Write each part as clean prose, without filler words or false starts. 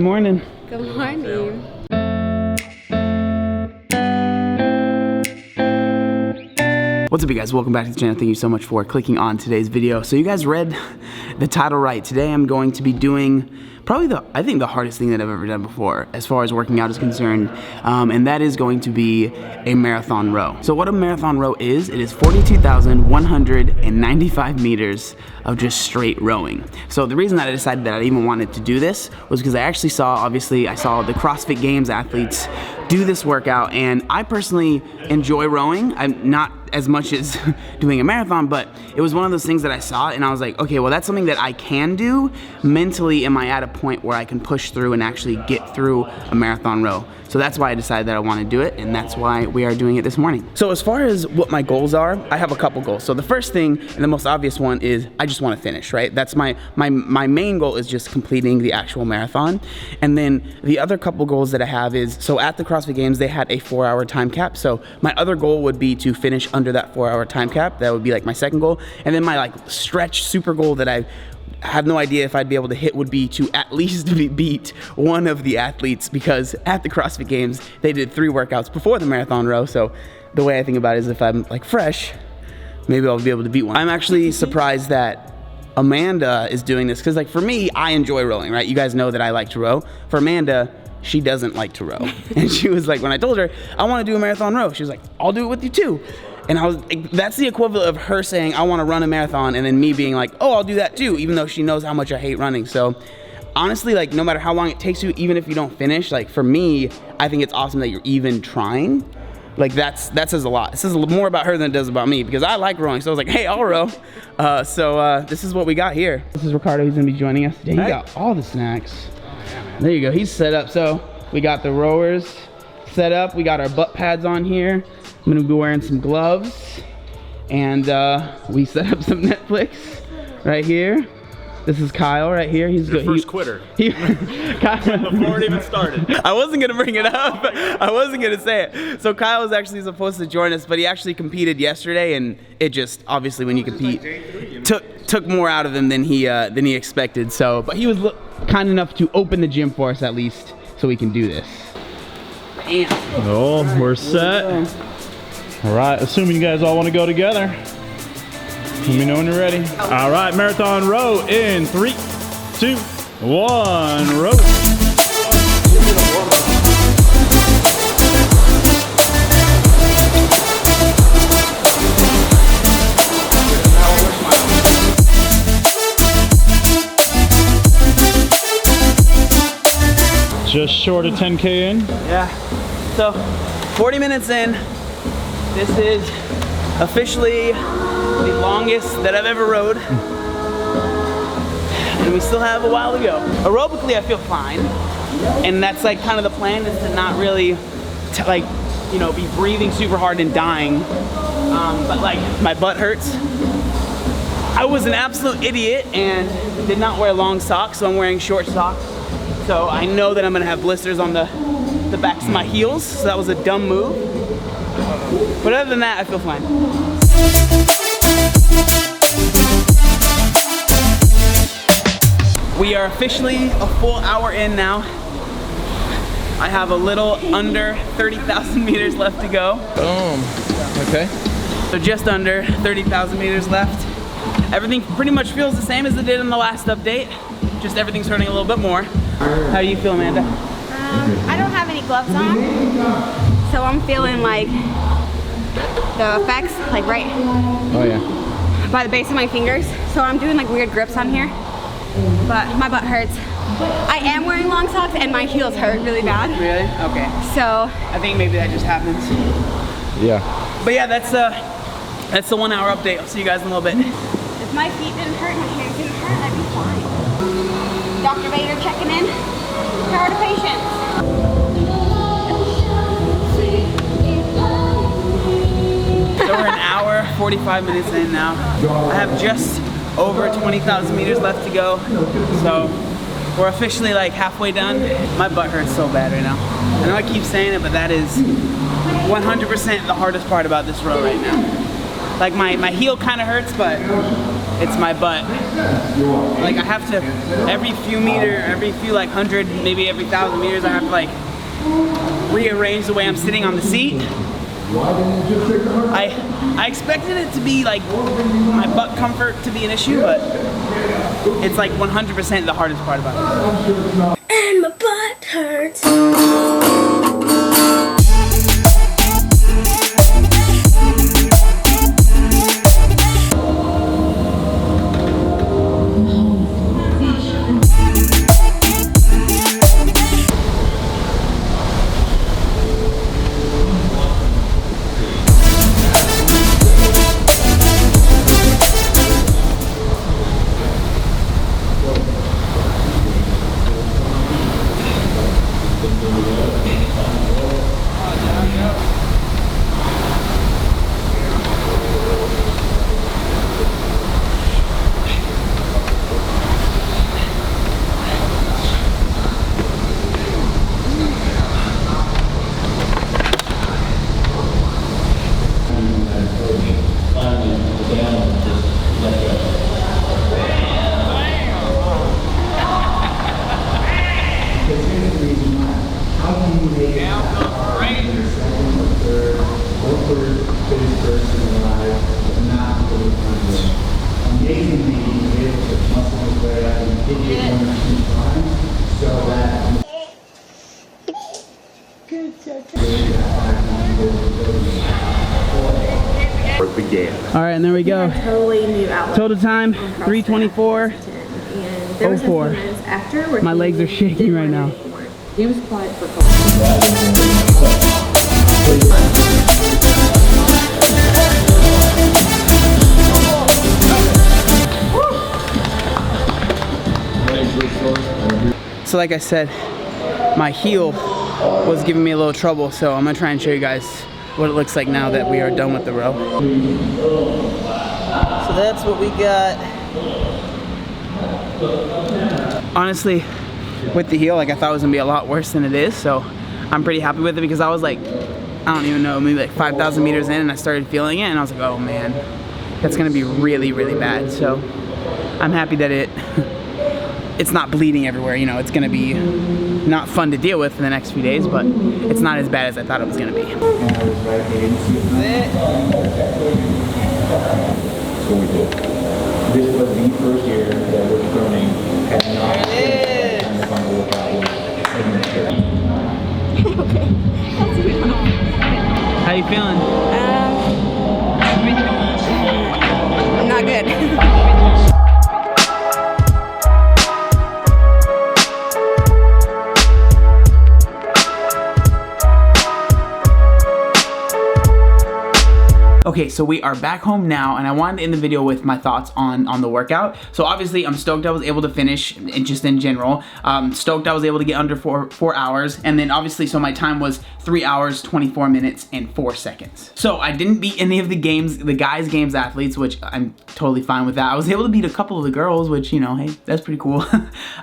morning. Good morning. What's up, you guys? Welcome back to the channel. Thank you so much for clicking on today's video. So you guys read the title right. Today I'm going to be doing probably I think the hardest thing that I've ever done before as far as working out is concerned, and that is going to be a marathon row. So what a marathon row is, it is 42,195 meters of just straight rowing. So the reason that I decided that I even wanted to do this was because I actually saw the CrossFit Games athletes do this workout, and I personally enjoy rowing. I'm not as much as doing a marathon, but it was one of those things that I saw and I was like, okay, well, that's something that I can do. Mentally, am I at a point where I can push through and actually get through a marathon row? So that's why I decided that I want to do it, and that's why we are doing it this morning. So as far as what my goals are, I have a couple goals. So the first thing, and the most obvious one, is I just want to finish, right? That's my main goal, is just completing the actual marathon. And then the other couple goals that I have is, so at the CrossFit Games, they had a 4-hour time cap. So my other goal would be to finish under that 4-hour time cap. That would be like my second goal. And then my stretch super goal that I have no idea if I'd be able to hit would be to at least beat one of the athletes, because at the CrossFit Games, they did 3 workouts before the marathon row. So the way I think about it is, if I'm fresh, maybe I'll be able to beat one. I'm actually surprised that Amanda is doing this, because for me, I enjoy rowing, right? You guys know that I like to row. For Amanda, she doesn't like to row. And she was like, when I told her, I want to do a marathon row, she was like, I'll do it with you too. And that's the equivalent of her saying, I want to run a marathon, and then me being like, oh, I'll do that too, even though she knows how much I hate running. So honestly, no matter how long it takes you, even if you don't finish, for me, I think it's awesome that you're even trying. That says a lot. It says more about her than it does about me, because I like rowing. So I was like, hey, I'll row. This is what we got here. This is Ricardo. He's gonna be joining us today. He got all the snacks. There you go. He's set up. So we got the rowers set up. We got our butt pads on here. I'm gonna be wearing some gloves, and we set up some Netflix right here. This is Kyle right here. He's the first quitter. Before it even started. I wasn't gonna bring it up. I wasn't gonna say it. So Kyle was actually supposed to join us, but he actually competed yesterday, and it just, obviously when you compete, took more out of him than he expected. So, but he was kind enough to open the gym for us at least, so we can do this. Bam. Oh, we're set. All right, assuming you guys all want to go together. Let me know when you're ready. All right, marathon row in 3, 2, 1, row. Just short of 10K in. Yeah, so 40 minutes in. This is officially the longest that I've ever rowed, and we still have a while to go. Aerobically, I feel fine, and that's kind of the plan, is to not really be breathing super hard and dying, but my butt hurts. I was an absolute idiot and did not wear long socks, so I'm wearing short socks. So I know that I'm gonna have blisters on the backs of my heels, so that was a dumb move. But other than that, I feel fine. We are officially a full hour in now. I have a little under 30,000 meters left to go. Boom. Okay. So just under 30,000 meters left. Everything pretty much feels the same as it did in the last update. Just everything's hurting a little bit more. How do you feel, Amanda? I don't have any gloves on, so I'm feeling the effects right by the base of my fingers. So I'm doing weird grips on here, but my butt hurts. I am wearing long socks and my heels hurt really bad. Really? Okay. So I think maybe that just happens. Yeah. But yeah, that's the 1 hour update. I'll see you guys in a little bit. If my feet didn't hurt, my hands didn't hurt, I'd be fine. Dr. Vader checking in. How are the patients? So we're an hour, 45 minutes in now. I have just over 20,000 meters left to go. So we're officially halfway done. My butt hurts so bad right now. I know I keep saying it, but that is 100% the hardest part about this row right now. My heel kind of hurts, but it's my butt. Like I have to, every few like 100, maybe every 1,000 meters, I have to like rearrange the way I'm sitting on the seat. I expected it to be like my butt comfort to be an issue, but it's like 100% the hardest part about it. And my butt hurts. All right, and there we go. Totally new outlook. Total time, 3:24:04. My legs are shaking right now. He was quiet for a So like I said, my heel was giving me a little trouble, so I'm gonna try and show you guys what it looks like now that we are done with the row. So that's what we got. Honestly, with the heel, like I thought it was gonna be a lot worse than it is, so I'm pretty happy with it because I was like, I don't even know, maybe like 5,000 meters in and I started feeling it and I was like, oh man, that's gonna be really, really bad. So I'm happy that it's not bleeding everywhere, you know, it's gonna be not fun to deal with in the next few days, but it's not as bad as I thought it was gonna be. This was the first year that we're filming had not How you feeling? Not good. Okay, so we are back home now, and I wanted to end the video with my thoughts on the workout. So obviously, I'm stoked I was able to finish, just in general. Stoked I was able to get under four hours, and then obviously, so my time was 3 hours, 24 minutes, and 4 seconds. So I didn't beat any of the guys' games athletes, which I'm totally fine with that. I was able to beat a couple of the girls, which, you know, hey, that's pretty cool.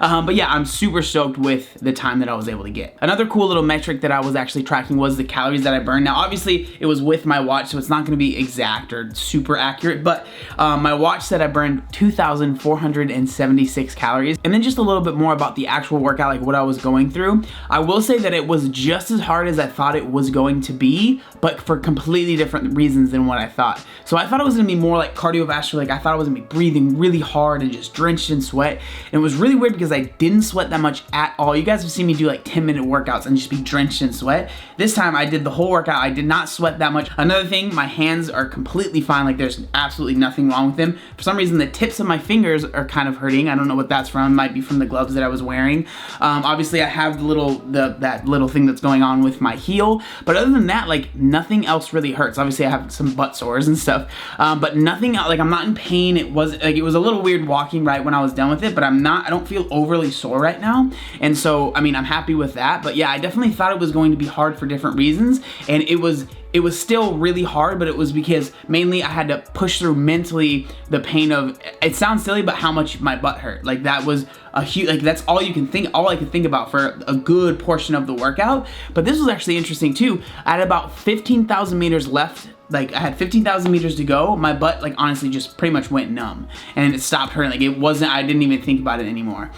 But yeah, I'm super stoked with the time that I was able to get. Another cool little metric that I was actually tracking was the calories that I burned. Now, obviously, it was with my watch, so it's not gonna be exact or super accurate, but my watch said I burned 2,476 calories. And then just a little bit more about the actual workout, like what I was going through. I will say that it was just as hard as I thought it was going to be, but for completely different reasons than what I thought. So I thought it was gonna be more like cardiovascular, like I thought I was gonna be breathing really hard and just drenched in sweat. And it was really weird because I didn't sweat that much at all. You guys have seen me do like 10-minute workouts and just be drenched in sweat. This time I did the whole workout, I did not sweat that much. Another thing, my hands are completely fine, like there's absolutely nothing wrong with them. For some reason, the tips of my fingers are kind of hurting. I don't know what that's from. It might be from the gloves that I was wearing. Obviously, I have that little thing that's going on with my heel, but other than that, like nothing else really hurts. Obviously, I have some butt sores and stuff, but nothing else. Like I'm not in pain. It was a little weird walking right when I was done with it, but I don't feel overly sore right now, and so I mean I'm happy with that. But yeah, I definitely thought it was going to be hard for different reasons, and it was still really hard, but it was because mainly I had to push through mentally the pain of, it sounds silly, but how much my butt hurt. Like that was a huge, like that's all I could think about for a good portion of the workout. But this was actually interesting too. I had about 15,000 meters left like, I had 15,000 meters to go, my butt, like, honestly just pretty much went numb. And it stopped hurting. Like, it wasn't, I didn't even think about it anymore.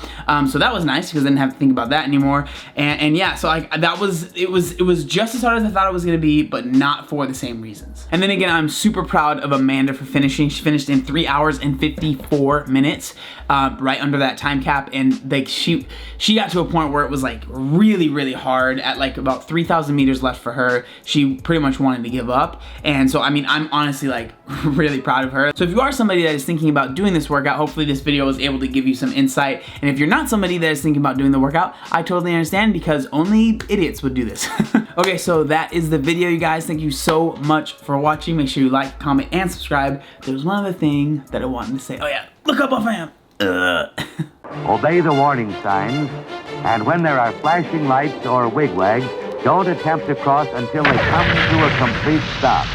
So that was nice because I didn't have to think about that anymore. And yeah, so like, that was, it was just as hard as I thought it was gonna be, but not for the same reasons. And then again, I'm super proud of Amanda for finishing. She finished in 3 hours and 54 minutes, right under that time cap. And like, she got to a point where it was like really, really hard. At like about 3,000 meters left for her, she pretty much wanted to give up. And so, I mean, I'm honestly like really proud of her. So if you are somebody that is thinking about doing this workout, hopefully this video was able to give you some insight. And if you're not somebody that is thinking about doing the workout, I totally understand, because only idiots would do this. Okay, so that is the video, you guys. Thank you so much for watching. Make sure you like, comment, and subscribe. There's one other thing that I wanted to say. Oh yeah, look how buff I am. Obey the warning signs, and when there are flashing lights or wigwags, don't attempt to cross until they come to a complete stop.